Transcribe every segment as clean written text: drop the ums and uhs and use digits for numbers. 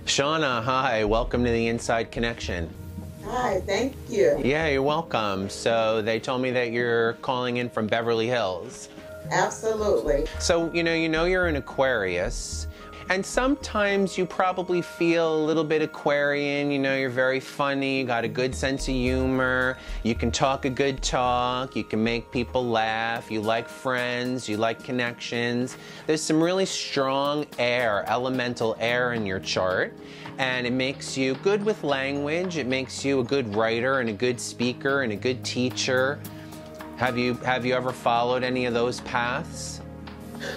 Seana, hi, welcome to the Inside Connection. Hi, thank you. Yeah, you're welcome. So they told me that you're calling in from Beverly Hills. Absolutely. So, you know you're an Aquarius, and sometimes you probably feel a little bit Aquarian. You're very funny, you got a good sense of humor, you can talk a good talk, you can make people laugh, you like friends, you like connections. There's some really strong air, elemental air in your chart, and it makes you good with language, it makes you a good writer and a good speaker and a good teacher. Have you ever followed any of those paths?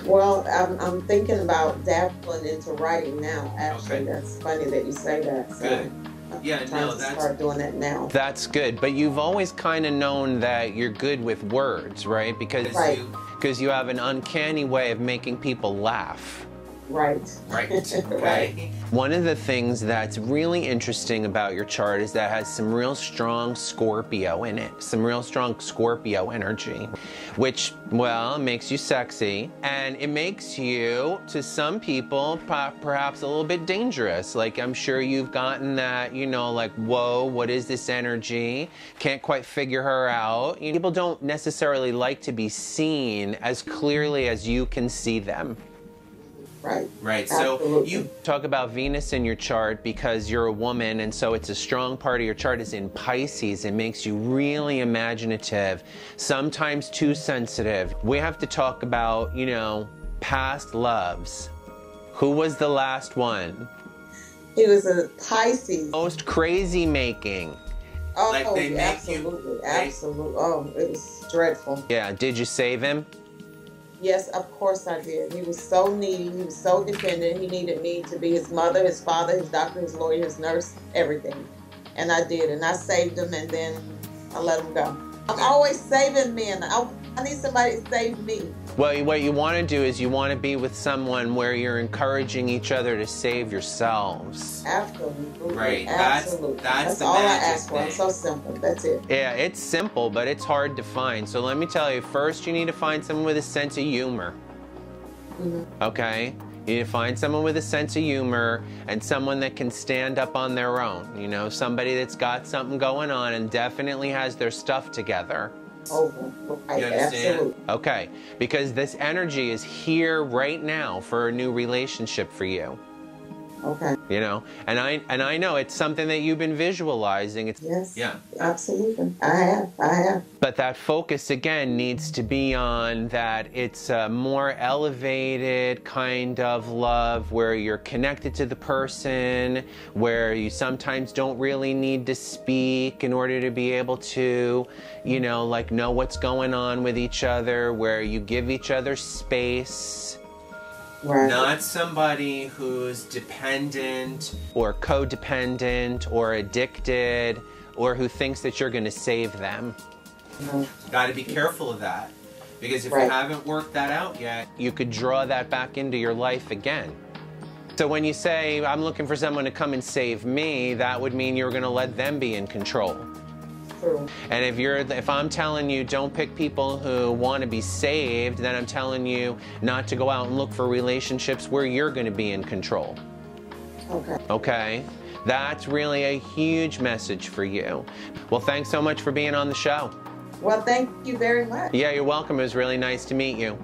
Well, I'm thinking about dabbling into writing now. Actually, Okay. That's funny that you say that. So Good. Yeah, I'm trying to start doing that now. That's good, but you've always kind of known that you're good with words, right? Because Right. because you have an uncanny way of making people laugh. Right. Right. Right. One of the things that's really interesting about your chart is that it has some real strong Scorpio in it, some real strong Scorpio energy, which, well, makes you sexy, and it makes you, to some people, perhaps a little bit dangerous. Like, I'm sure you've gotten that, like, whoa, what is this energy? Can't quite figure her out. People don't necessarily like to be seen as clearly as you can see them. Right. Right. Absolutely. So you talk about Venus in your chart because you're a woman, and so it's a strong part of your chart is in Pisces. It makes you really imaginative, sometimes too sensitive. We have to talk about, past loves. Who was the last one? He was a Pisces. Most crazy making. Oh, like they make absolutely. Absolutely. Oh, it was dreadful. Yeah. Did you save him? Yes, of course I did. He was so needy. He was so dependent. He needed me to be his mother, his father, his doctor, his lawyer, his nurse, everything. And I did. And I saved him, and then I let him go. I'm always saving men. I need somebody to save me. Well, what you want to do is you want to be with someone where you're encouraging each other to save yourselves. Absolutely. Right. Absolutely. That's all I ask for. It's so simple. That's it. Yeah, it's simple, but it's hard to find. So let me tell you, first you need to find someone with a sense of humor. Mm-hmm. Okay? You need to find someone with a sense of humor and someone that can stand up on their own. Somebody that's got something going on and definitely has their stuff together. Oh, right. You understand? Absolutely. Okay, because this energy is here right now for a new relationship for you. Okay. And I know it's something that you've been visualizing. Yes. Yeah. Absolutely. I have. But that focus again needs to be on that it's a more elevated kind of love where you're connected to the person, where you sometimes don't really need to speak in order to be able to, know what's going on with each other, where you give each other space. Right. Not somebody who's dependent or codependent or addicted or who thinks that you're going to save them. Got to be careful of that, because if you haven't worked that out yet, you could draw that back into your life again. So when you say, I'm looking for someone to come and save me, that would mean you're going to let them be in control. True. And if I'm telling you don't pick people who want to be saved, then I'm telling you not to go out and look for relationships where you're going to be in control. Okay. Okay? That's really a huge message for you. Well, thanks so much for being on the show. Well, thank you very much. Yeah, you're welcome. It was really nice to meet you.